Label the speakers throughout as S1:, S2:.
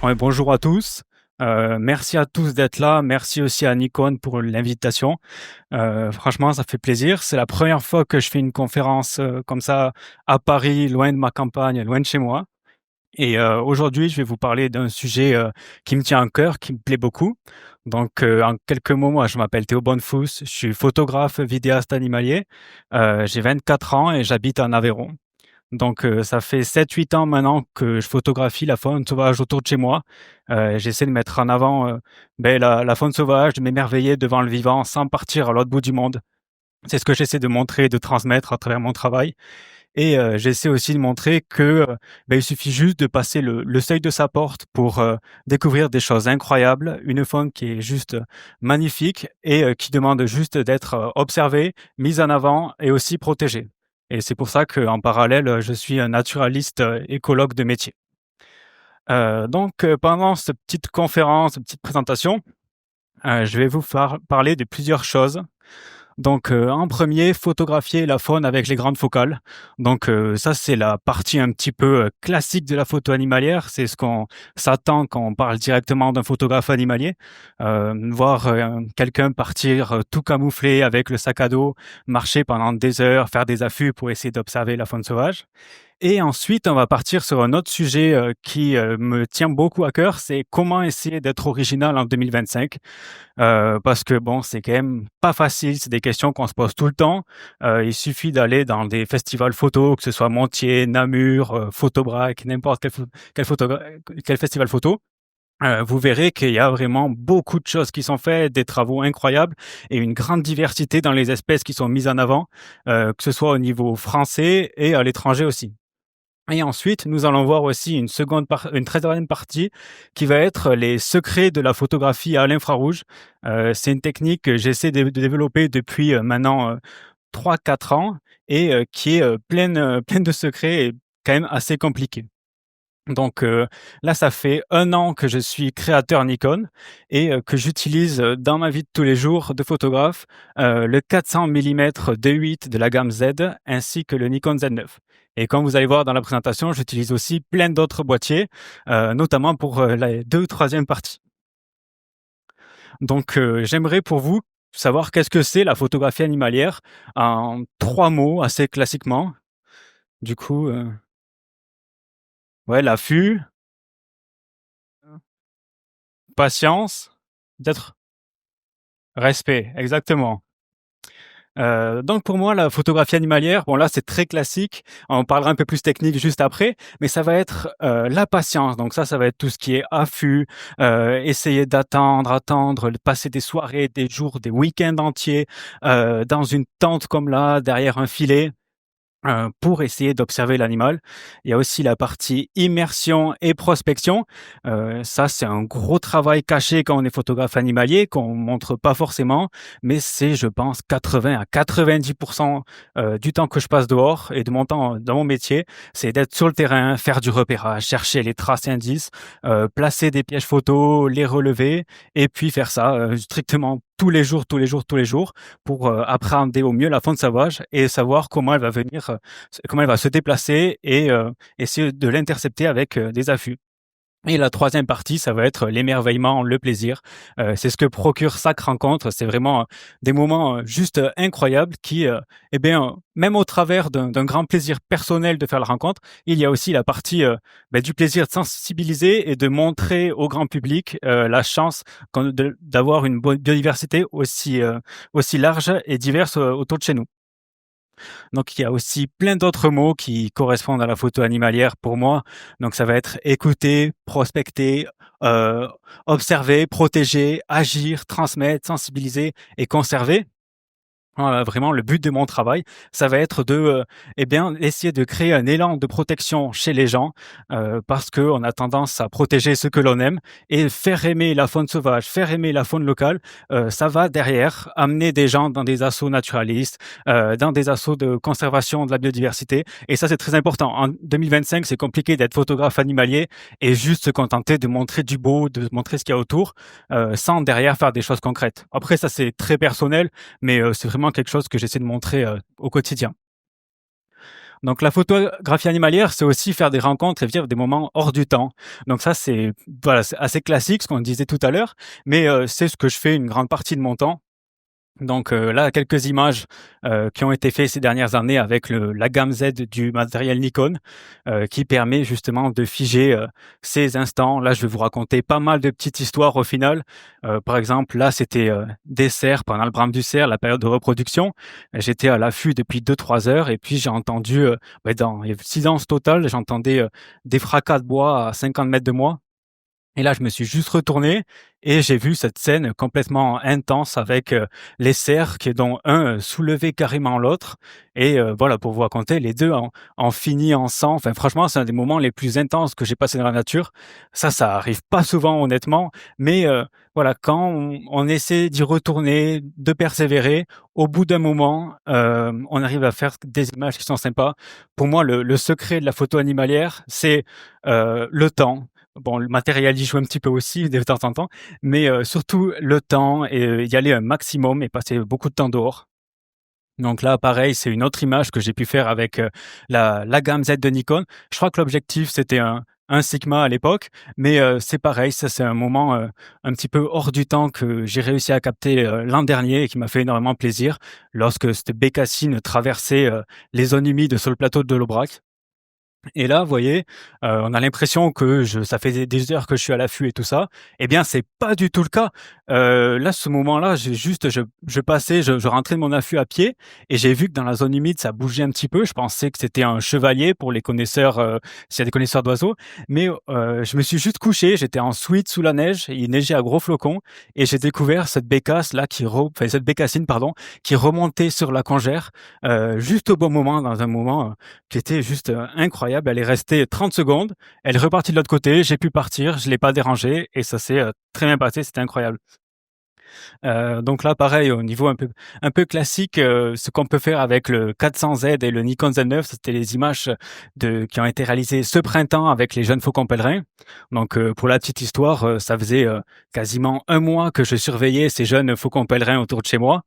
S1: Ouais, bonjour à tous. Merci à tous d'être là. Merci aussi à Nikon pour l'invitation. Franchement, ça fait plaisir. C'est la première fois que je fais une conférence, comme ça à Paris, loin de ma campagne, loin de chez moi. Et aujourd'hui, je vais vous parler d'un sujet, qui me tient à cœur, qui me plaît beaucoup. Donc, en quelques mots, moi, je m'appelle Théo Bonnefous, je suis photographe, vidéaste animalier. J'ai 24 ans et j'habite en Aveyron. Donc, ça fait 7-8 ans maintenant que je photographie la faune sauvage autour de chez moi. J'essaie de mettre en avant, la faune sauvage, de m'émerveiller devant le vivant sans partir à l'autre bout du monde. C'est ce que j'essaie de montrer, de transmettre à travers mon travail. Et j'essaie aussi de montrer que, il suffit juste de passer le seuil de sa porte pour, découvrir des choses incroyables, une faune qui est juste magnifique et qui demande juste d'être, observée, mise en avant et aussi protégée. Et c'est pour ça qu'en parallèle, je suis un naturaliste, écologue de métier. Pendant cette petite conférence, cette petite présentation, je vais vous parler de plusieurs choses. Donc, en premier, photographier la faune avec les grandes focales. Donc, ça, c'est la partie un petit peu classique de la photo animalière. C'est ce qu'on s'attend quand on parle directement d'un photographe animalier. Voir quelqu'un partir tout camouflé avec le sac à dos, marcher pendant des heures, faire des affûts pour essayer d'observer la faune sauvage. Et ensuite, on va partir sur un autre sujet qui me tient beaucoup à cœur, c'est comment essayer d'être original en 2025. Parce que bon, c'est quand même pas facile, c'est des questions qu'on se pose tout le temps. Il suffit d'aller dans des festivals photo, que ce soit Montier, Namur, Photobrac, n'importe quel festival photo. Vous verrez qu'il y a vraiment beaucoup de choses qui sont faites, des travaux incroyables et une grande diversité dans les espèces qui sont mises en avant, que ce soit au niveau français et à l'étranger aussi. Et ensuite, nous allons voir aussi une troisième partie qui va être les secrets de la photographie à l'infrarouge. C'est une technique que j'essaie de développer depuis maintenant 3-4 ans et qui est pleine de secrets et quand même assez compliquée. Donc là, ça fait 1 an que je suis créateur Nikon et que j'utilise dans ma vie de tous les jours de photographe le 400 mm 2.8 de la gamme Z ainsi que le Nikon Z9. Et comme vous allez voir dans la présentation, j'utilise aussi plein d'autres boîtiers, notamment pour la troisième partie. Donc j'aimerais pour vous savoir qu'est-ce que c'est la photographie animalière en 3 mots assez classiquement. Du coup, ouais, l'affût, patience, peut-être respect, exactement. Donc pour moi, la photographie animalière, bon là c'est très classique, on parlera un peu plus technique juste après, mais ça va être la patience. Donc ça va être tout ce qui est affût, essayer attendre, passer des soirées, des jours, des week-ends entiers dans une tente comme là, derrière un filet pour essayer d'observer l'animal. Il y a aussi la partie immersion et prospection. Ça, c'est un gros travail caché quand on est photographe animalier, qu'on montre pas forcément, mais c'est, je pense, 80 à 90 du temps que je passe dehors et de mon temps dans mon métier, c'est d'être sur le terrain, faire du repérage, chercher les traces et indices, placer des pièges photos, les relever et puis faire ça, strictement tous les jours pour appréhender au mieux la faune sauvage et savoir comment elle va venir, comment elle va se déplacer et essayer de l'intercepter avec des affûts. Et la troisième partie, ça va être l'émerveillement, le plaisir. C'est ce que procure chaque rencontre. C'est vraiment des moments juste incroyables qui, même au travers d'un grand plaisir personnel de faire la rencontre, il y a aussi la partie du plaisir de sensibiliser et de montrer au grand public la chance d'avoir une biodiversité aussi large et diverse autour de chez nous. Donc il y a aussi plein d'autres mots qui correspondent à la photo animalière pour moi. Donc ça va être écouter, prospecter, euh, observer, protéger, agir, transmettre, sensibiliser et conserver. Voilà, vraiment, le but de mon travail, ça va être de, essayer de créer un élan de protection chez les gens, parce qu'on a tendance à protéger ce que l'on aime et faire aimer la faune sauvage, faire aimer la faune locale, ça va derrière amener des gens dans des assauts naturalistes, dans des assauts de conservation de la biodiversité. Et ça, c'est très important. En 2025, c'est compliqué d'être photographe animalier et juste se contenter de montrer du beau, de montrer ce qu'il y a autour, sans derrière faire des choses concrètes. Après, ça, c'est très personnel mais c'est vraiment quelque chose que j'essaie de montrer au quotidien. Donc la photographie animalière, c'est aussi faire des rencontres et vivre des moments hors du temps. Donc ça, c'est voilà, c'est assez classique, ce qu'on disait tout à l'heure, mais c'est ce que je fais une grande partie de mon temps. Donc là, quelques images qui ont été faites ces dernières années avec la gamme Z du matériel Nikon, qui permet justement de figer ces instants. Là, je vais vous raconter pas mal de petites histoires au final. Par exemple, là, c'était des cerfs pendant le brame du cerf, la période de reproduction. J'étais à l'affût depuis 2-3 heures et puis j'ai entendu, dans il y a silence total, j'entendais des fracas de bois à 50 mètres de moi. Et là, je me suis juste retourné et j'ai vu cette scène complètement intense avec les cerfs dont un soulevait carrément l'autre. Et voilà, pour vous raconter, les deux en fini en sang. Enfin, franchement, c'est un des moments les plus intenses que j'ai passé dans la nature. Ça arrive pas souvent, honnêtement. Mais voilà, quand on essaie d'y retourner, de persévérer, au bout d'un moment, on arrive à faire des images qui sont sympas. Pour moi, le secret de la photo animalière, c'est le temps. Bon, le matériel y joue un petit peu aussi de temps en temps, mais surtout le temps et y aller un maximum et passer beaucoup de temps dehors. Donc là, pareil, c'est une autre image que j'ai pu faire avec la gamme Z de Nikon. Je crois que l'objectif, c'était un Sigma à l'époque, mais c'est pareil, ça c'est un moment un petit peu hors du temps que j'ai réussi à capter l'an dernier et qui m'a fait énormément plaisir lorsque cette bécassine traversait les zones humides sur le plateau de l'Aubrac. Et là, vous voyez, on a l'impression que ça fait des heures que je suis à l'affût et tout ça. Eh bien, c'est pas du tout le cas. Là, ce moment-là, je passais, je rentrais de mon affût à pied et j'ai vu que dans la zone humide, ça bougeait un petit peu. Je pensais que c'était un chevalier pour les connaisseurs, s'il y a des connaisseurs d'oiseaux. Mais je me suis juste couché, j'étais en sweat sous la neige, il neigeait à gros flocons et j'ai découvert cette bécasse là cette bécassine, pardon, qui remontait sur la congère, juste au bon moment, dans un moment qui était juste incroyable. Elle est restée 30 secondes, elle est repartie de l'autre côté, j'ai pu partir, je l'ai pas dérangée et ça s'est très bien passé, c'était incroyable. Donc là, pareil, au niveau un peu classique, ce qu'on peut faire avec le 400Z et le Nikon Z9, c'était les images qui ont été réalisées ce printemps avec les jeunes faucons pèlerins. Donc pour la petite histoire, ça faisait quasiment un mois que je surveillais ces jeunes faucons pèlerins autour de chez moi.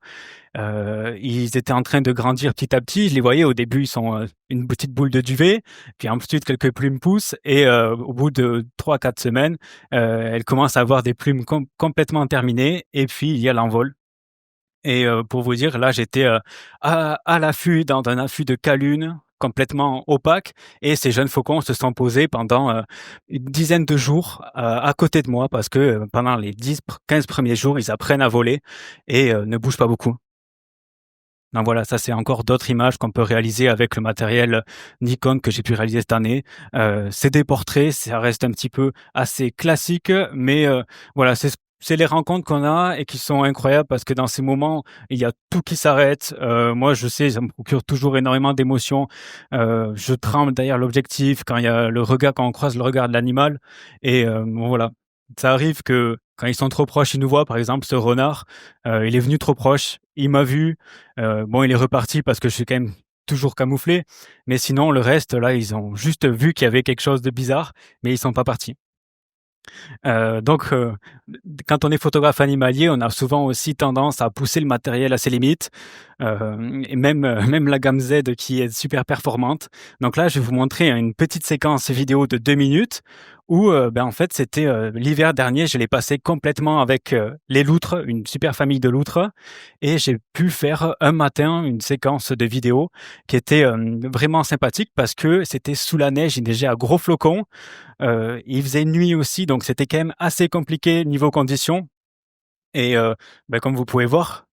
S1: Ils étaient en train de grandir petit à petit. Je les voyais au début, ils sont une petite boule de duvet, puis ensuite quelques plumes poussent et au bout de 3-4 semaines, elles commencent à avoir des plumes complètement terminées et puis il y a l'envol. Et pour vous dire, là, j'étais à l'affût, dans un affût de calune complètement opaque et ces jeunes faucons se sont posés pendant une dizaine de jours à côté de moi parce que pendant les 10-15 premiers jours, ils apprennent à voler et ne bougent pas beaucoup. Donc voilà, ça c'est encore d'autres images qu'on peut réaliser avec le matériel Nikon que j'ai pu réaliser cette année. C'est des portraits, ça reste un petit peu assez classique, mais voilà, c'est les rencontres qu'on a et qui sont incroyables parce que dans ces moments, il y a tout qui s'arrête. Moi, je sais, ça me procure toujours énormément d'émotions. Je tremble derrière l'objectif quand il y a quand on croise le regard de l'animal et bon, voilà. Ça arrive que quand ils sont trop proches, ils nous voient. Par exemple, ce renard, il est venu trop proche, il m'a vu. Bon, il est reparti parce que je suis quand même toujours camouflé. Mais sinon, le reste, là, ils ont juste vu qu'il y avait quelque chose de bizarre, mais ils sont pas partis. Donc, quand on est photographe animalier, on a souvent aussi tendance à pousser le matériel à ses limites, et même, même la gamme Z qui est super performante. Donc là, je vais vous montrer une petite séquence vidéo de 2 minutes où, en fait, c'était l'hiver dernier, je l'ai passé complètement avec les loutres, une super famille de loutres, et j'ai pu faire un matin une séquence de vidéo qui était vraiment sympathique parce que c'était sous la neige, il neigeait à gros flocons. Il faisait nuit aussi, donc c'était quand même assez compliqué niveau conditions et comme vous pouvez voir,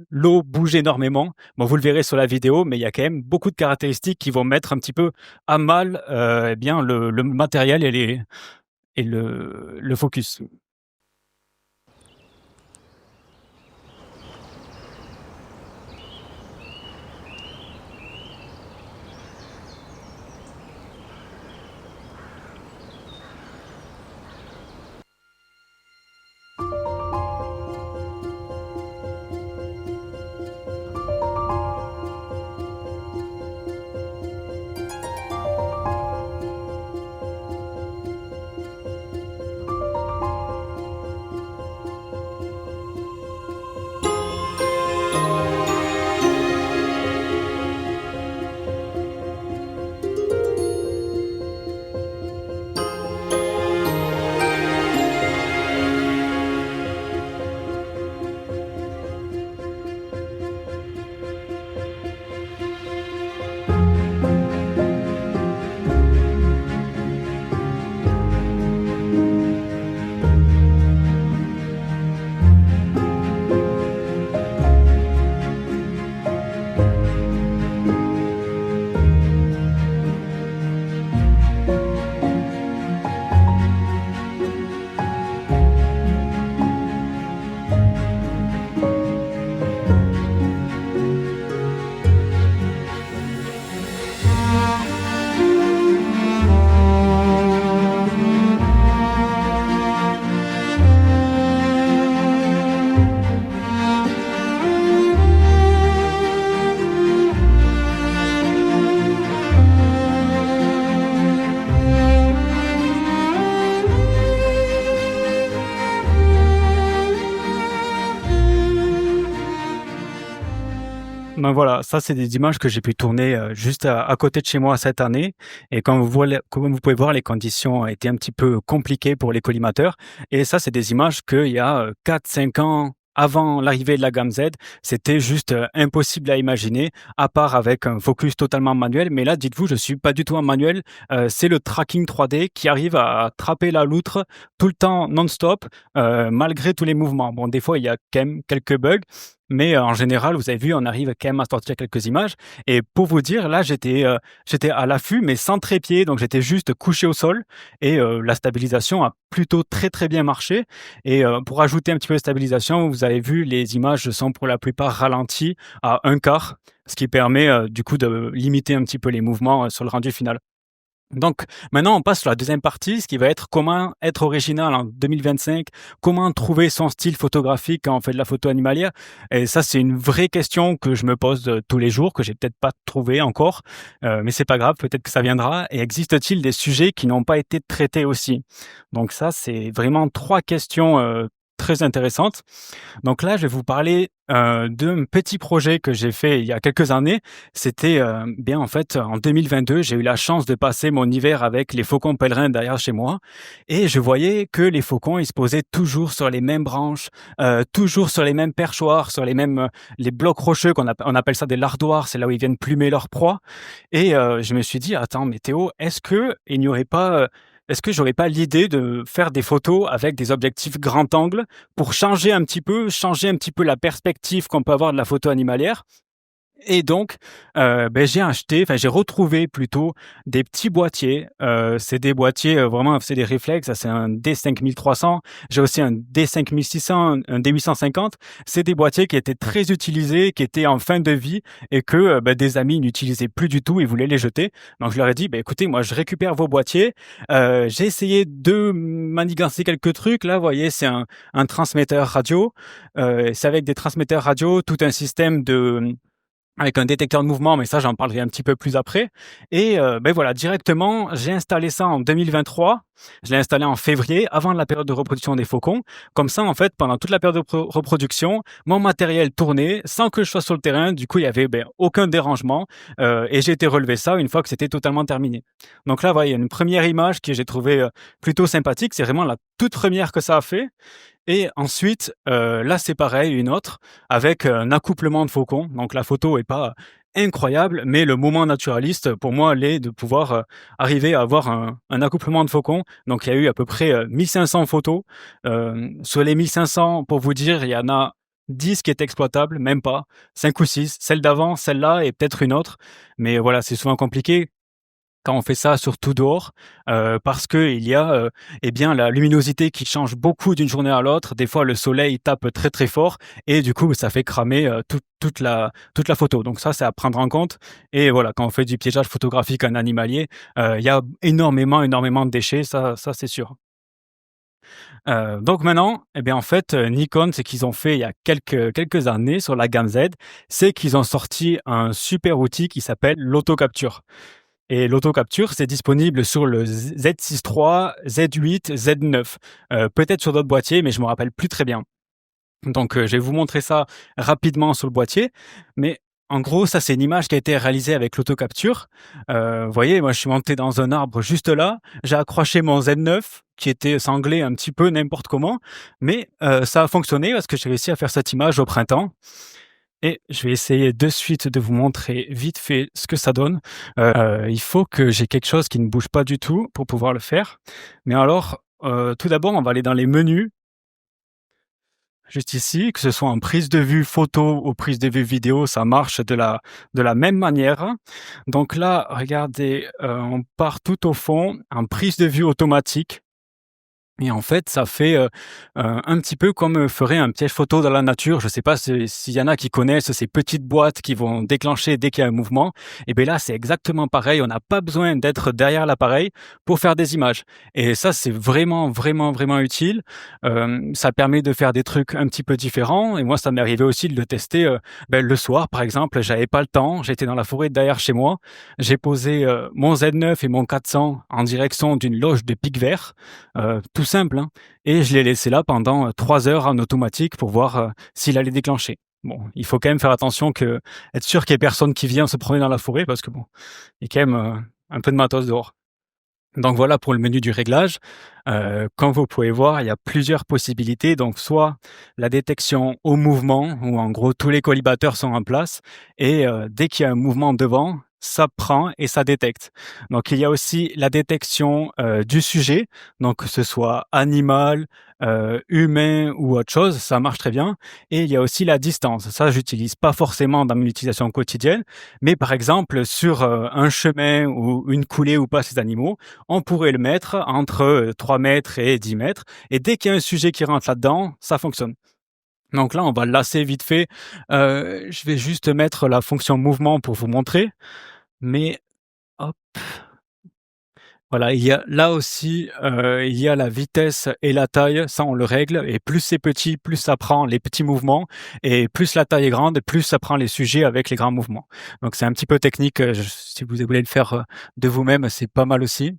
S1: l'eau bouge énormément. Bon, vous le verrez sur la vidéo, mais il y a quand même beaucoup de caractéristiques qui vont mettre un petit peu à mal, le matériel et le focus. Ben voilà, ça c'est des images que j'ai pu tourner, juste à côté de chez moi cette année et comme vous pouvez voir, les conditions étaient un petit peu compliquées pour les collimateurs et ça, c'est des images qu'il y a, 4-5 ans avant l'arrivée de la gamme Z, c'était juste, impossible à imaginer, à part avec un focus totalement manuel. Mais là, dites-vous, je suis pas du tout en manuel, c'est le tracking 3D qui arrive à attraper la loutre tout le temps non-stop, malgré tous les mouvements. Bon, des fois, il y a quand même quelques bugs, mais en général, vous avez vu, on arrive quand même à sortir quelques images et pour vous dire, là, j'étais à l'affût, mais sans trépied, donc j'étais juste couché au sol et la stabilisation a plutôt très, très bien marché et pour ajouter un petit peu de stabilisation, vous avez vu, les images sont pour la plupart ralenties à 1/4, ce qui permet, du coup, de limiter un petit peu les mouvements, sur le rendu final. Donc maintenant, on passe sur la deuxième partie, ce qui va être comment être original en 2025, comment trouver son style photographique quand on fait de la photo animalière. Et ça, c'est une vraie question que je me pose tous les jours, que j'ai peut-être pas trouvé encore, mais c'est pas grave, peut-être que ça viendra. Et existe-t-il des sujets qui n'ont pas été traités aussi? Donc ça, c'est vraiment trois questions très intéressantes. Donc là, je vais vous parler, d'un petit projet que j'ai fait il y a quelques années. C'était, bien en fait, en 2022, j'ai eu la chance de passer mon hiver avec les faucons pèlerins derrière chez moi et je voyais que les faucons, ils se posaient toujours sur les mêmes branches, toujours sur les mêmes perchoirs, sur les mêmes, les blocs rocheux on appelle ça des lardoirs, c'est là où ils viennent plumer leur proie et je me suis dit: «Attends, mais Théo, est-ce que j'aurais pas l'idée de faire des photos avec des objectifs grand angle pour changer un petit peu la perspective qu'on peut avoir de la photo animalière et donc, j'ai retrouvé plutôt des petits boîtiers. C'est des boîtiers, vraiment, c'est des réflexes. Ça, c'est un D5300. J'ai aussi un D5600, un D850. C'est des boîtiers qui étaient très utilisés, qui étaient en fin de vie et que, des amis n'utilisaient plus du tout, ils voulaient les jeter. Donc je leur ai dit: «Bah, écoutez, moi, je récupère vos boîtiers». J'ai essayé de manigancer quelques trucs. Là, vous voyez, c'est un transmetteur radio. C'est avec des transmetteurs radio, tout un système avec un détecteur de mouvement, mais ça, j'en parlerai un petit peu plus après et voilà, directement, j'ai installé ça en 2023. Je l'ai installé en février, avant la période de reproduction des faucons. Comme ça, en fait, pendant toute la période de reproduction, mon matériel tournait sans que je sois sur le terrain. Du coup, il y avait, aucun dérangement, et j'ai été relever ça une fois que c'était totalement terminé. Donc là, voilà, il y a une première image que j'ai trouvée, plutôt sympathique. C'est vraiment la toute première que ça a fait et ensuite, là, c'est pareil, une autre avec un accouplement de faucons. Donc la photo est pas incroyable, mais le moment naturaliste, pour moi, l'est de pouvoir, arriver à avoir un accouplement de faucons. Donc il y a eu à peu près, 1 500 photos. Sur les 1 500, pour vous dire, il y en a 10 qui étaient exploitables, même pas, 5 ou 6. Celle d'avant, celle-là et peut-être une autre. Mais voilà, c'est souvent compliqué quand on fait ça, surtout dehors, parce qu'il y a, la luminosité qui change beaucoup d'une journée à l'autre. Des fois, le soleil tape très, très fort et du coup, ça fait cramer, toute la photo. Donc ça, c'est à prendre en compte et voilà, quand on fait du piégeage photographique en animalier, il y a énormément, énormément de déchets, ça c'est sûr. Donc maintenant, eh bien, en fait, Nikon, ce qu'ils ont fait il y a quelques années sur la gamme Z, c'est qu'ils ont sorti un super outil qui s'appelle l'autocapture. Et l'autocapture, c'est disponible sur le Z6 III, Z8, Z9, peut-être sur d'autres boîtiers, mais je me rappelle plus très bien. Donc, je vais vous montrer ça rapidement sur le boîtier, mais en gros, ça, c'est une image qui a été réalisée avec l'autocapture. Vous voyez, moi, je suis monté dans un arbre juste là, j'ai accroché mon Z9 qui était sanglé un petit peu n'importe comment, mais ça a fonctionné parce que j'ai réussi à faire cette image au printemps. Et je vais essayer de suite de vous montrer vite fait ce que ça donne. Il faut que j'ai quelque chose qui ne bouge pas du tout pour pouvoir le faire. Mais alors, tout d'abord, on va aller dans les menus, juste ici, que ce soit en prise de vue photo ou prise de vue vidéo, ça marche de la même manière. Donc là, regardez, on part tout au fond en prise de vue automatique. Et en fait, ça fait, un petit peu comme, ferait un piège photo dans la nature. Je sais pas s'il y en a qui connaissent ces petites boîtes qui vont déclencher dès qu'il y a un mouvement. Et beh, là, c'est exactement pareil. On n'a pas besoin d'être derrière l'appareil pour faire des images. Et ça, c'est vraiment, vraiment, vraiment utile. Ça permet de faire des trucs un petit peu différents et moi, ça m'est arrivé aussi de le tester, le soir, par exemple. J'avais pas le temps, j'étais dans la forêt derrière chez moi. J'ai posé, mon Z9 et mon 400 en direction d'une loge de pics verts, tout simple, hein, et je l'ai laissé là pendant, 3 heures en automatique pour voir, s'il allait déclencher. bon, il faut quand même faire attention que être sûr qu'il y ait personne qui vient se promener dans la forêt parce que bon, il y a quand même, un peu de matos dehors. Donc voilà pour le menu du réglage. Comme vous pouvez voir, il y a plusieurs possibilités. Donc soit la détection au mouvement, où en gros tous les collimateurs sont en place et dès qu'il y a un mouvement devant, ça prend et ça détecte. Donc il y a aussi la détection du sujet, donc que ce soit animal, humain ou autre chose, ça marche très bien. Et il y a aussi la distance. Ça, j'utilise pas forcément dans mon utilisation quotidienne, mais par exemple sur un chemin ou une coulée où passent les animaux, on pourrait le mettre entre 3 mètres et 10 mètres. Et dès qu'il y a un sujet qui rentre là-dedans, ça fonctionne. Donc là, on va le lasser vite fait. Je vais juste mettre la fonction mouvement pour vous montrer. Mais hop, voilà, il y a là aussi, il y a la vitesse et la taille, ça on le règle et plus c'est petit, plus ça prend les petits mouvements et plus la taille est grande, plus ça prend les sujets avec les grands mouvements. Donc c'est un petit peu technique, si vous voulez le faire, de vous-même, c'est pas mal aussi.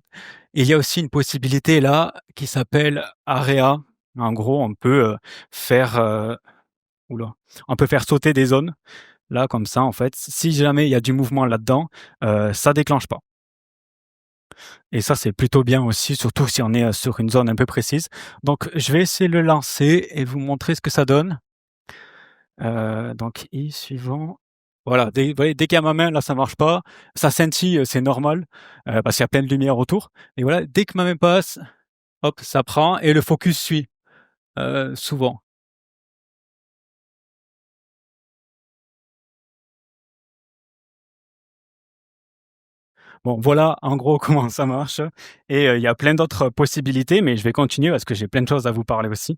S1: Il y a aussi une possibilité là qui s'appelle Area. En gros, on peut, faire, ouh on peut faire sauter des zones. Là, comme ça, en fait, si jamais il y a du mouvement là-dedans, ça déclenche pas. Et ça, c'est plutôt bien aussi, surtout si on est, sur une zone un peu précise. Donc je vais essayer de le lancer et vous montrer ce que ça donne. Donc i suivant. Voilà, dès vous voyez, dès qu'il y a ma main, là, ça marche pas. Ça scintille, c'est normal, parce qu'il y a plein de lumière autour et voilà, dès que ma main passe, hop, ça prend et le focus suit, souvent. Bon, voilà en gros comment ça marche et il y a plein d'autres possibilités, mais je vais continuer parce que j'ai plein de choses à vous parler aussi.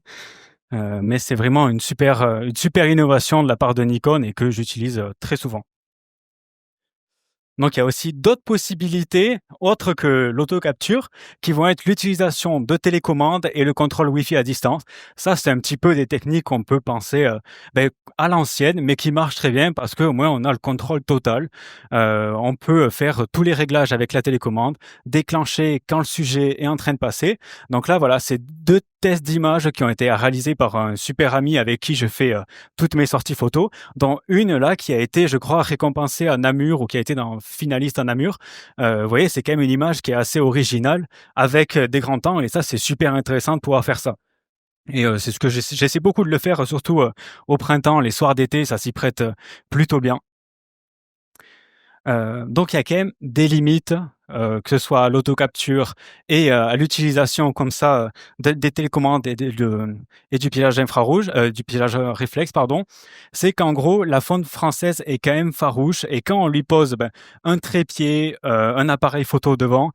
S1: Mais c'est vraiment une super innovation de la part de Nikon et que j'utilise, très souvent. Donc il y a aussi d'autres possibilités, autres que l'autocapture, qui vont être l'utilisation de télécommandes et le contrôle Wi-Fi à distance. Ça, c'est un petit peu des techniques qu'on peut penser à l'ancienne, mais qui marchent très bien parce qu'au moins on a le contrôle total. On peut faire tous les réglages avec la télécommande, déclencher quand le sujet est en train de passer. Donc là, voilà, c'est deux tests d'images qui ont été réalisés par un super ami avec qui je fais toutes mes sorties photos, dont une là qui a été, je crois, récompensée à Namur ou qui a été dans finaliste à Namur. Vous voyez, c'est quand même une image qui est assez originale avec des grands temps et ça, c'est super intéressant de pouvoir faire ça. Et c'est ce que j'essaie beaucoup de le faire, surtout au printemps, les soirs d'été, ça s'y prête plutôt bien. Donc il y a quand même des limites, que ce soit à l'autocapture et à l'utilisation comme ça, des télécommandes et du pilotage infrarouge, du pilotage réflexe pardon. C'est qu'en gros, la faune française est quand même farouche et quand on lui pose, un trépied, un appareil photo devant,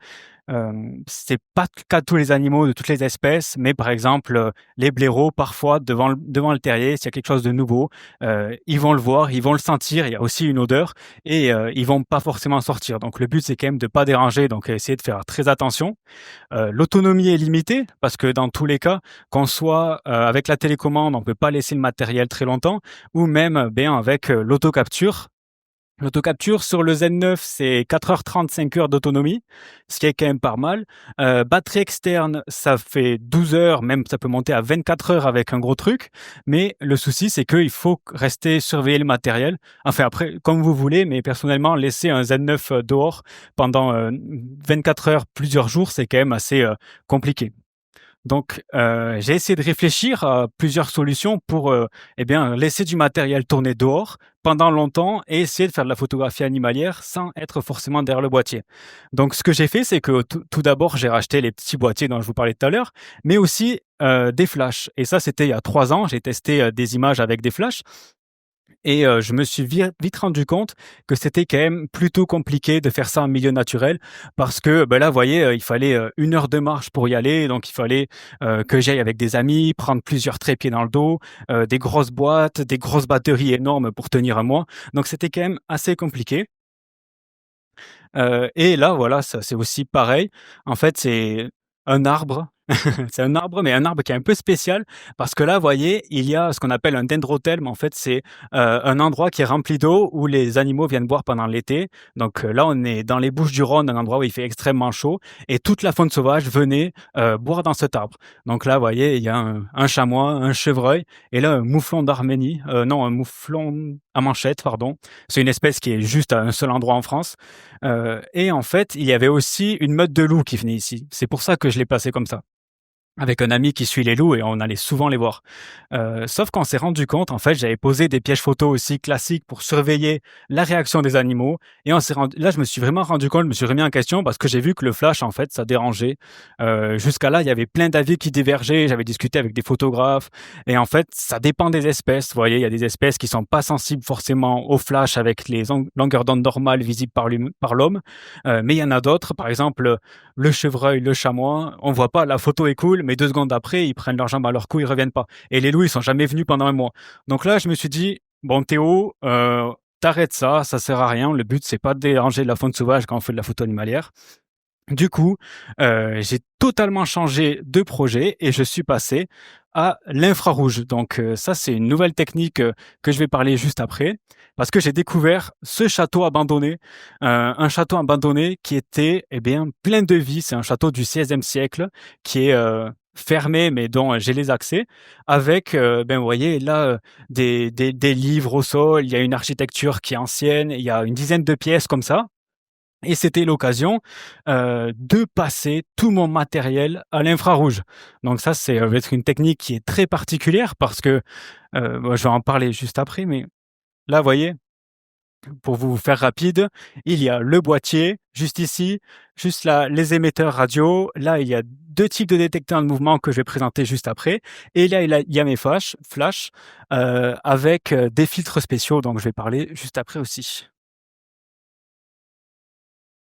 S1: c'est pas le cas de tous les animaux, de toutes les espèces, mais par exemple, les blaireaux, parfois, devant le terrier, s'il y a quelque chose de nouveau, ils vont le voir, ils vont le sentir, il y a aussi une odeur et ils vont pas forcément sortir. Donc le but, c'est quand même de pas déranger, donc essayer de faire très attention. L'autonomie est limitée parce que dans tous les cas, qu'on soit, avec la télécommande, on peut pas laisser le matériel très longtemps ou même, bien avec, l'autocapture. L'autocapture sur le Z9, c'est 4h30, 5 heures d'autonomie, ce qui est quand même pas mal. Batterie externe, ça fait 12 heures, même ça peut monter à 24 heures avec un gros truc. Mais le souci, c'est qu'il faut rester surveiller le matériel. Enfin après, comme vous voulez, mais personnellement, laisser un Z9 dehors pendant 24 heures, plusieurs jours, c'est quand même assez compliqué. Donc, j'ai essayé de réfléchir à plusieurs solutions pour, eh bien, laisser du matériel tourner dehors pendant longtemps et essayer de faire de la photographie animalière sans être forcément derrière le boîtier. Donc, ce que j'ai fait, c'est que tout d'abord, j'ai racheté les petits boîtiers dont je vous parlais tout à l'heure, mais aussi des flashs. Et ça, c'était il y a 3 ans. J'ai testé des images avec des flashs et je me suis vite rendu compte que c'était quand même plutôt compliqué de faire ça en milieu naturel parce que, là, vous voyez, il fallait, 1 heure de marche pour y aller, donc il fallait, que j'aille avec des amis, prendre plusieurs trépieds dans le dos, des grosses boîtes, des grosses batteries énormes pour tenir un mois. Donc c'était quand même assez compliqué. Et là, voilà, ça c'est aussi pareil. En fait, c'est un arbre C'est un arbre, mais un arbre qui est un peu spécial parce que là, vous voyez, il y a ce qu'on appelle un dendrothelme. En fait, c'est un endroit qui est rempli d'eau où les animaux viennent boire pendant l'été. Donc là, on est dans les Bouches-du-Rhône, un endroit où il fait extrêmement chaud et toute la faune sauvage venait boire dans cet arbre. Donc là, vous voyez, il y a un chamois, un chevreuil et là, un mouflon d'Arménie. Non, un mouflon à manchette, pardon. C'est une espèce qui est juste à un seul endroit en France. Et en fait, il y avait aussi une meute de loups qui venait ici. C'est pour ça que je l'ai placé comme ça avec un ami qui suit les loups et on allait souvent les voir. Sauf qu'on s'est rendu compte, en fait, j'avais posé des pièges photos aussi classiques pour surveiller la réaction des animaux et là, je me suis vraiment rendu compte, je me suis remis en question parce que j'ai vu que le flash, en fait, ça dérangeait. Jusqu'à là, il y avait plein d'avis qui divergeaient, j'avais discuté avec des photographes et en fait, ça dépend des espèces. Vous voyez, il y a des espèces qui sont pas sensibles forcément au flash avec les longueurs d'onde normales visibles par l'homme, mais il y en a d'autres, par exemple, le chevreuil, le chamois, on voit pas, la photo est cool, mais 2 secondes après, ils prennent leurs jambes à leur cou, ils reviennent pas. Et les loups, ils sont jamais venus pendant un mois. Donc là, je me suis dit, bon Théo, t'arrêtes ça sert à rien. Le but, c'est pas de déranger la faune sauvage quand on fait de la photo animalière. Du coup, j'ai totalement changé de projet et je suis passé à l'infrarouge. Donc ça, c'est une nouvelle technique, que je vais parler juste après, parce que j'ai découvert ce château abandonné, un château abandonné qui était, eh bien, plein de vie. C'est un château du XVIe siècle qui est, fermé, mais dont j'ai les accès avec, ben, vous voyez là, des livres au sol, il y a une architecture qui est ancienne, il y a une dizaine de pièces comme ça et c'était l'occasion, de passer tout mon matériel à l'infrarouge. Donc ça, c'est va être une technique qui est très particulière parce que, bah, je vais en parler juste après, mais là, vous voyez, pour vous faire rapide, il y a le boîtier juste ici, juste là, les émetteurs radio. Là, il y a 2 types de détecteurs de mouvement que je vais présenter juste après et là, il y a mes flash, avec, des filtres spéciaux, donc je vais parler juste après aussi.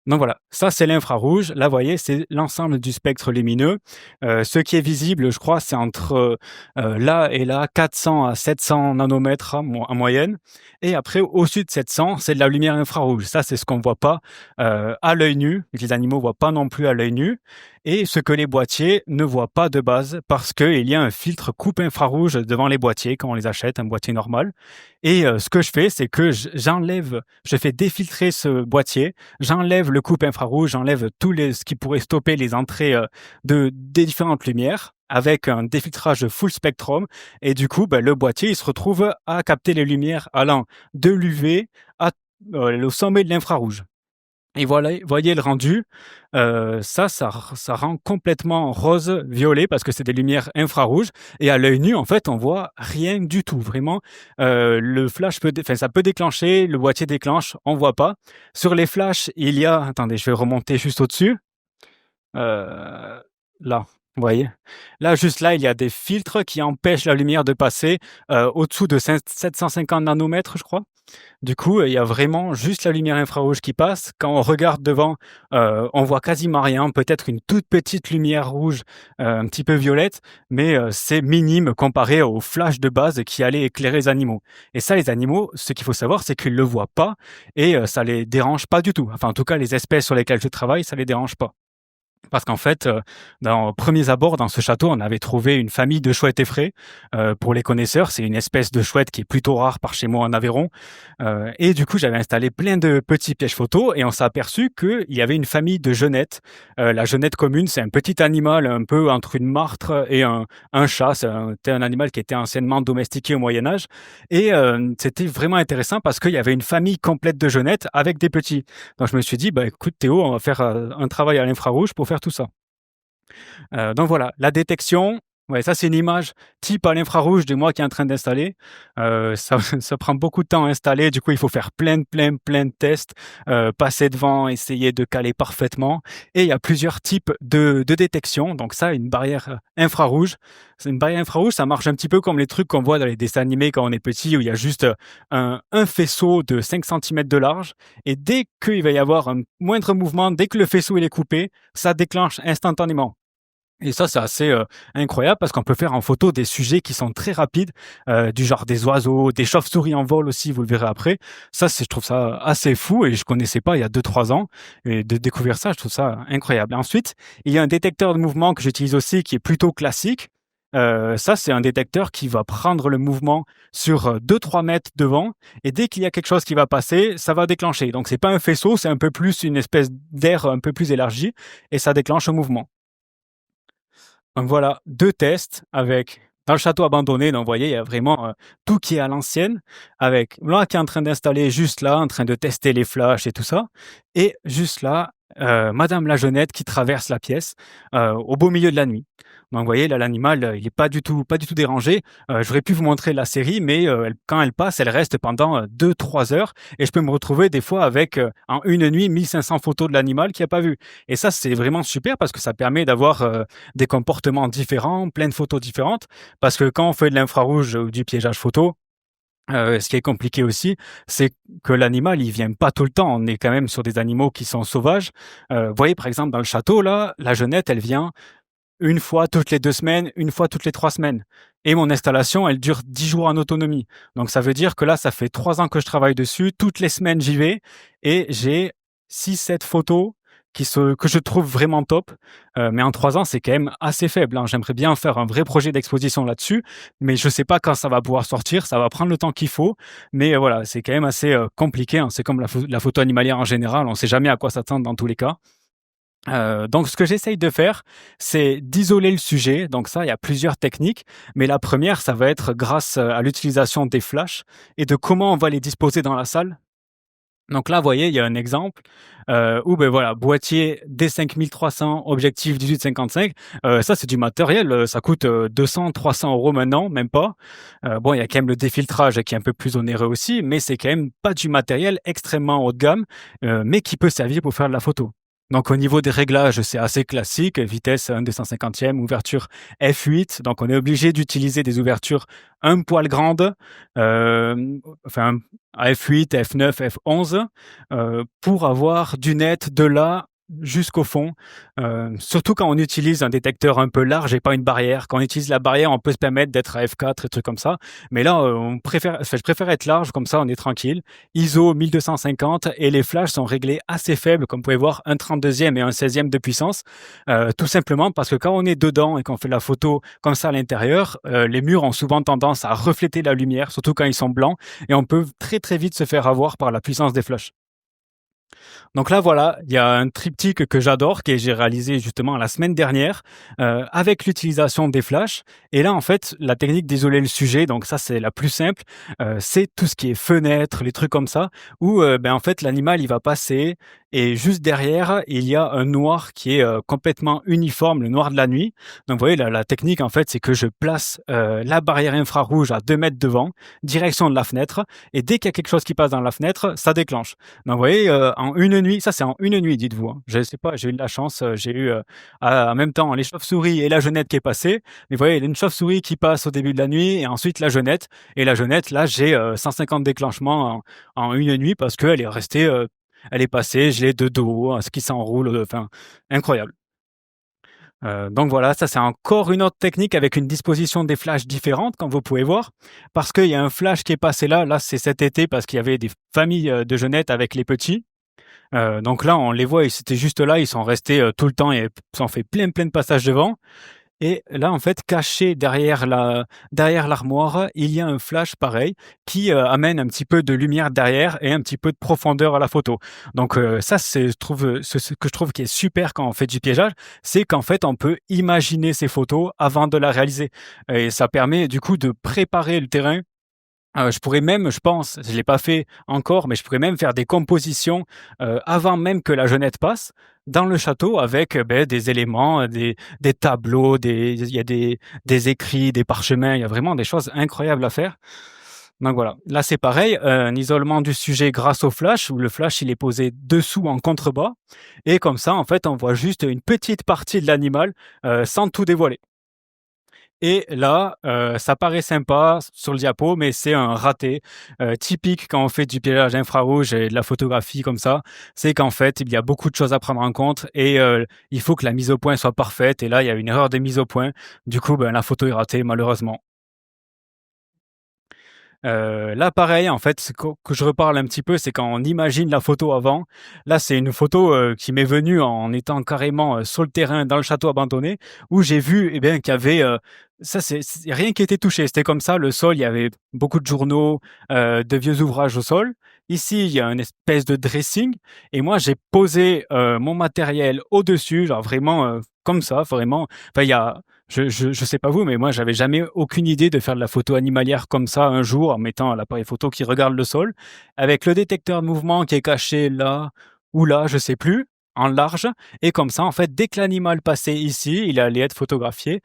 S1: Donc voilà, ça c'est l'infrarouge. Là, vous voyez, c'est l'ensemble du spectre lumineux. Ce qui est visible, je crois, c'est entre là et là, 400 à 700 nanomètres en moyenne. Et après, au-dessus de 700, c'est de la lumière infrarouge. Ça, c'est ce qu'on voit pas à l'œil nu. Les animaux voient pas non plus à l'œil nu. Et ce que les boîtiers ne voient pas de base, parce qu'il y a un filtre coupe infrarouge devant les boîtiers quand on les achète, un boîtier normal. Et ce que je fais, c'est que je fais défiltrer ce boîtier. J'enlève le coupe infrarouge, j'enlève ce qui pourrait stopper les entrées des différentes lumières avec un défiltrage full spectrum. Et du coup, ben, le boîtier, il se retrouve à capter les lumières allant de l'UV au sommet de l'infrarouge. Et voilà, voyez le rendu. Ça rend complètement rose-violet parce que c'est des lumières infrarouges et à l'œil nu, en fait, on voit rien du tout. Vraiment, le flash ça peut déclencher, le boîtier déclenche, on voit pas. Sur les flashs, il y a attendez, je vais remonter juste au-dessus. Là, vous voyez? Là, juste là, il y a des filtres qui empêchent la lumière de passer, au-dessous de 750 nanomètres, je crois. Du coup, il y a vraiment juste la lumière infrarouge qui passe. Quand on regarde devant, on voit quasiment rien, peut-être une toute petite lumière rouge, un petit peu violette, mais c'est minime comparé aux flashs de base qui allaient éclairer les animaux. Et ça, les animaux, ce qu'il faut savoir, c'est qu'ils le voient pas et ça les dérange pas du tout. Enfin, en tout cas, les espèces sur lesquelles je travaille, ça les dérange pas. Parce qu'en fait, dans aux premiers abords, dans ce château, on avait trouvé une famille de chouettes effraies. Pour les connaisseurs, c'est une espèce de chouette qui est plutôt rare par chez moi en Aveyron. Et du coup, j'avais installé plein de petits pièges photos et on s'est aperçu qu'il y avait une famille de genettes. La genette commune, c'est un petit animal un peu entre une martre et un chat. C'était un animal qui était anciennement domestiqué au Moyen Âge. Et c'était vraiment intéressant parce qu'il y avait une famille complète de genettes avec des petits. Donc je me suis dit, bah écoute Théo, on va faire un travail à l'infrarouge pour faire tout ça. Donc voilà, la détection, ouais, ça c'est une image type à l'infrarouge de moi qui est en train d'installer. Ça ça prend beaucoup de temps à installer, du coup il faut faire plein de tests, passer devant, essayer de caler parfaitement et il y a plusieurs types de détection. Donc ça, une barrière, infrarouge. C'est une barrière infrarouge, ça marche un petit peu comme les trucs qu'on voit dans les dessins animés quand on est petit où il y a juste, un faisceau de 5 centimètres de large et dès qu'il va y avoir un moindre mouvement, dès que le faisceau il est coupé, ça déclenche instantanément. Et ça, c'est assez, incroyable parce qu'on peut faire en photo des sujets qui sont très rapides, du genre des oiseaux, des chauves-souris en vol aussi, vous le verrez après. Ça, je trouve ça assez fou et je connaissais pas il y a 2, 3 ans et de découvrir ça, je trouve ça incroyable. Et ensuite, il y a un détecteur de mouvement que j'utilise aussi qui est plutôt classique. Ça, c'est un détecteur qui va prendre le mouvement sur, 2-3 mètres devant et dès qu'il y a quelque chose qui va passer, ça va déclencher. Donc c'est pas un faisceau, c'est un peu plus une espèce d'air un peu plus élargi et ça déclenche un mouvement. Donc voilà, 2 tests avec dans le château abandonné, donc vous voyez, il y a vraiment, tout qui est à l'ancienne, avec moi qui est en train d'installer juste là, en train de tester les flashs et tout ça et juste là, madame la Jeunette qui traverse la pièce, au beau milieu de la nuit. Donc vous voyez, là, l'animal, il est pas du tout dérangé. J'aurais pu vous montrer la série, mais, elle quand elle passe, elle reste pendant, 2-3 heures et je peux me retrouver des fois avec, en une nuit, 1 500 photos de l'animal qu'il a pas vu et ça, c'est vraiment super parce que ça permet d'avoir, des comportements différents, plein de photos différentes. Parce que quand on fait de l'infrarouge ou du piégeage photo, ce qui est compliqué aussi, c'est que l'animal, il vient pas tout le temps. On est quand même sur des animaux qui sont sauvages. Vous voyez, par exemple, dans le château, là, la Jeunette, elle vient une fois toutes les 2 semaines, une fois toutes les 3 semaines. Et mon installation, elle dure 10 jours en autonomie. Donc ça veut dire que là, ça fait 3 ans que je travaille dessus. Toutes les semaines, j'y vais et j'ai 6, 7 photos que je trouve vraiment top. Mais en 3 ans, c'est quand même assez faible, hein. J'aimerais bien faire un vrai projet d'exposition là-dessus, mais je sais pas quand ça va pouvoir sortir. Ça va prendre le temps qu'il faut. Mais voilà, c'est quand même assez compliqué, hein. C'est comme la photo animalière en général. On sait jamais à quoi s'attendre dans tous les cas. Donc ce que j'essaye de faire, c'est d'isoler le sujet. Donc ça, il y a plusieurs techniques, mais la première, ça va être grâce, à l'utilisation des flashs et de comment on va les disposer dans la salle. Donc là, vous voyez, il y a un exemple, où ben voilà, boîtier D5300, objectif 18-55. Ça, c'est du matériel, ça coûte, 200-300 € maintenant, même pas. Bon, il y a quand même le défiltrage qui est un peu plus onéreux aussi, mais c'est quand même pas du matériel extrêmement haut de gamme, mais qui peut servir pour faire de la photo. Donc au niveau des réglages, c'est assez classique, vitesse 1/250, ouverture f8, donc on est obligé d'utiliser des ouvertures un poil grandes, enfin à f8, f9, f11, pour avoir du net de là jusqu'au fond. Surtout quand on utilise un détecteur un peu large et pas une barrière. Quand on utilise la barrière, on peut se permettre d'être à f4 et trucs comme ça. Mais là, je préfère être large, comme ça on est tranquille. ISO 1250 et les flashs sont réglés assez faibles, comme vous pouvez voir, un 32e et un 16e de puissance. Tout simplement parce que quand on est dedans et qu'on fait la photo comme ça à l'intérieur, les murs ont souvent tendance à refléter la lumière, surtout quand ils sont blancs, et on peut très très vite se faire avoir par la puissance des flashs. Donc là, voilà, il y a un triptyque que j'adore, que j'ai réalisé justement la semaine dernière, avec l'utilisation des flashs. Et là, en fait, la technique d'isoler le sujet, donc ça, c'est la plus simple, c'est tout ce qui est fenêtre, les trucs comme ça, où ben, en fait, l'animal, il va passer et juste derrière, il y a un noir qui est complètement uniforme, le noir de la nuit. Donc, vous voyez, la technique, en fait, c'est que je place la barrière infrarouge à 2 mètres devant, direction de la fenêtre, et dès qu'il y a quelque chose qui passe dans la fenêtre, ça déclenche. Donc, vous voyez, en une nuit, ça c'est en une nuit, dites-vous, hein. Je sais pas, j'ai eu de la chance, j'ai eu en même temps les chauves-souris et la jeunette qui est passée. Mais vous voyez, il y a une chauve-souris qui passe au début de la nuit et ensuite la jeunette. Et la jeunette, là, j'ai 150 déclenchements en une nuit parce qu'elle est restée, elle est passée, je l'ai de dos, ce qui s'enroule, enfin, incroyable. Donc voilà, ça c'est encore une autre technique avec une disposition des flashs différente, comme vous pouvez voir, parce qu'il y a un flash qui est passé là. Là, c'est cet été parce qu'il y avait des familles de jeunettes avec les petits. Donc là, on les voit, ils étaient juste là, ils sont restés tout le temps et ils ont fait plein de passages devant. Et là, en fait, caché derrière l'armoire, il y a un flash pareil qui amène un petit peu de lumière derrière et un petit peu de profondeur à la photo. Donc ça, c'est je trouve ce que je trouve qui est super quand on fait du piégeage, c'est qu'en fait, on peut imaginer ces photos avant de la réaliser. Et ça permet du coup de préparer le terrain. Je pourrais même, je pense, je l'ai pas fait encore, mais je pourrais même faire des compositions, avant même que la jeunette passe, dans le château avec, beh, des éléments, des tableaux, il y a des écrits, des parchemins, il y a vraiment des choses incroyables à faire. Donc voilà, là c'est pareil, un isolement du sujet grâce au flash, où le flash il est posé dessous en contrebas et comme ça en fait on voit juste une petite partie de l'animal, sans tout dévoiler. Et là, ça paraît sympa sur le diapo, mais c'est un raté. Typique quand on fait du piégeage infrarouge et de la photographie comme ça, c'est qu'en fait, il y a beaucoup de choses à prendre en compte et il faut que la mise au point soit parfaite. Et là, il y a une erreur de mise au point. Du coup, la photo est ratée malheureusement. Là, pareil, en fait, que je reparle un petit peu, c'est quand on imagine la photo avant. Là, c'est une photo qui m'est venue en étant carrément sur le terrain, dans le château abandonné, où j'ai vu eh bien, qu'il y avait... ça, c'est rien qui était touché. C'était comme ça, le sol, il y avait beaucoup de journaux, de vieux ouvrages au sol. Ici, il y a une espèce de dressing. Et moi, j'ai posé mon matériel au-dessus, genre vraiment comme ça, vraiment. Enfin, il y a je sais pas vous, mais moi, j'avais jamais aucune idée de faire de la photo animalière comme ça un jour en mettant l'appareil photo qui regarde le sol avec le détecteur de mouvement qui est caché là ou là, je sais plus, en large. Et comme ça, en fait, dès que l'animal passait ici, il allait être photographié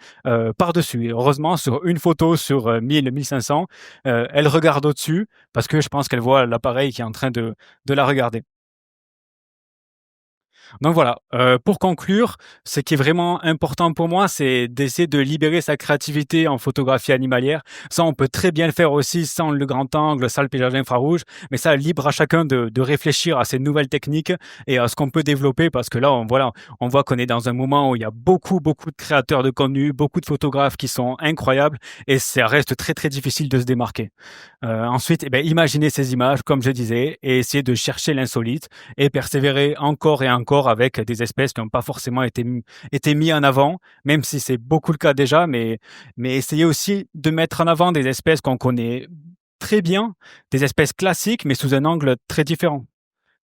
S1: par-dessus. Et heureusement, sur une photo sur 1000, 1500, elle regarde au-dessus parce que je pense qu'elle voit l'appareil qui est en train de la regarder. Donc voilà, pour conclure, ce qui est vraiment important pour moi, c'est d'essayer de libérer sa créativité en photographie animalière. Ça, on peut très bien le faire aussi sans le grand angle, sans le paysage infrarouge, mais ça, libre à chacun de réfléchir à ces nouvelles techniques et à ce qu'on peut développer parce que là, on voit qu'on est dans un moment où il y a beaucoup, beaucoup de créateurs de contenu, beaucoup de photographes qui sont incroyables et ça reste très, très difficile de se démarquer. Ensuite, imaginez ces images, comme je disais, et essayez de chercher l'insolite et persévérer encore et encore avec des espèces qui n'ont pas forcément été mis en avant, même si c'est beaucoup le cas déjà, mais essayez aussi de mettre en avant des espèces qu'on connaît très bien, des espèces classiques, mais sous un angle très différent.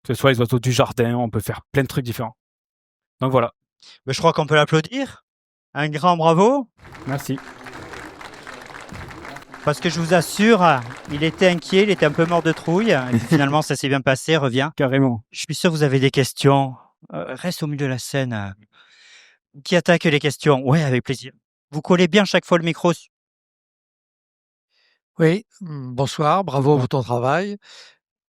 S1: Que ce soit les oiseaux du jardin, on peut faire plein de trucs différents. Donc voilà,
S2: Mais je crois qu'on peut l'applaudir. Un grand bravo.
S1: merci.
S2: Parce que je vous assure, il était inquiet, il était un peu mort de trouille. Et puis finalement, ça s'est bien passé, reviens.
S1: Carrément.
S2: Je suis sûr que vous avez des questions. Reste au milieu de la scène. Qui attaque les questions? Ouais, avec plaisir. Vous collez bien chaque fois le micro.
S3: Oui, bonsoir, bravo
S1: Bon.
S3: pour ton travail.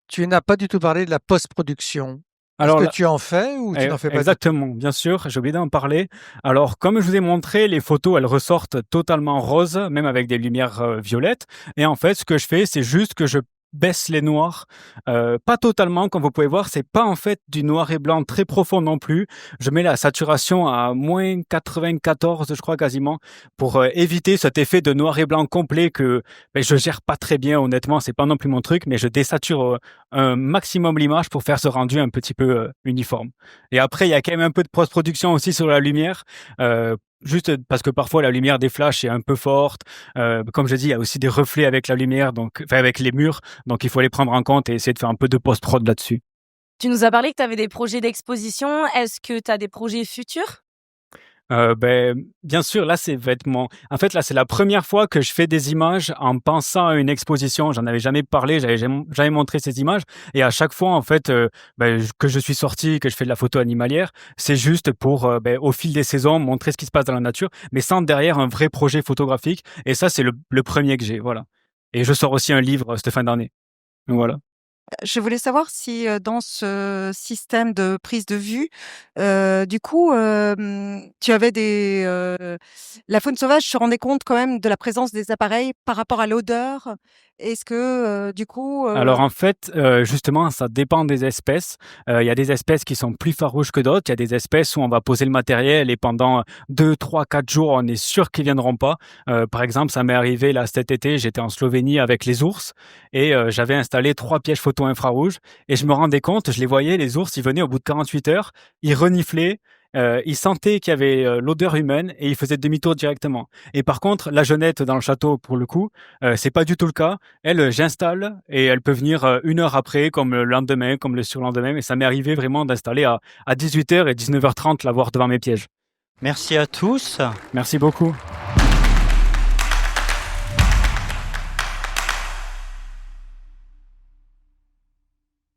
S3: Tu n'as pas du tout parlé de la post-production. Est-ce
S1: Alors
S3: que
S1: là,
S3: tu en fais ou tu n'en fais pas du tout?
S1: exactement, bien sûr, j'ai oublié d'en parler. Alors, comme je vous ai montré, les photos, elles ressortent totalement roses, même avec des lumières violettes. Et en fait, ce que je fais, c'est juste que je baisse les noirs, pas totalement, comme vous pouvez voir, c'est pas en fait du noir et blanc très profond non plus. Je mets la saturation à moins 94, je crois quasiment, pour éviter cet effet de noir et blanc complet que je gère pas très bien, honnêtement, c'est pas non plus mon truc, mais je désature un maximum l'image pour faire ce rendu un petit peu uniforme. Et après, il y a quand même un peu de post-production aussi sur la lumière, juste parce que parfois la lumière des flashs est un peu forte. Comme je dis, il y a aussi des reflets avec la lumière, donc enfin avec les murs, donc il faut les prendre en compte et essayer de faire un peu de post-prod là-dessus.
S4: Tu nous as parlé que tu avais des projets d'exposition. Est-ce que tu as des projets futurs?
S1: Bien sûr, là, c'est vêtements. En fait, là, c'est la première fois que je fais des images en pensant à une exposition. J'en avais jamais parlé, j'avais jamais montré ces images. Et à chaque fois, en fait, que je suis sorti, que je fais de la photo animalière, c'est juste pour, au fil des saisons, montrer ce qui se passe dans la nature, mais sans derrière un vrai projet photographique. Et ça, c'est le premier que j'ai, voilà. Et je sors aussi un livre cette fin d'année. Donc voilà.
S5: Je voulais savoir si, dans ce système de prise de vue, du coup, tu avais la faune sauvage se rendait compte quand même de la présence des appareils par rapport à l'odeur? Est-ce que, du coup,
S1: Alors en fait, justement, ça dépend des espèces. Il y a des espèces qui sont plus farouches que d'autres. Il y a des espèces où on va poser le matériel et pendant 2, 3, 4 jours, on est sûr qu'ils viendront pas. Par exemple, ça m'est arrivé là cet été, j'étais en Slovénie avec les ours et j'avais installé 3 pièges photo infrarouges et je me rendais compte, je les voyais, les ours, ils venaient au bout de 48 heures, ils reniflaient, ils sentaient qu'il y avait l'odeur humaine et ils faisaient demi-tour directement. Et par contre, la jeunette dans le château, pour le coup, c'est pas du tout le cas. Elle, j'installe et elle peut venir 1 heure après, comme le lendemain, comme le surlendemain. Mais ça m'est arrivé vraiment d'installer à 18h et 19h30 la voir devant mes pièges.
S2: Merci à tous.
S1: Merci beaucoup.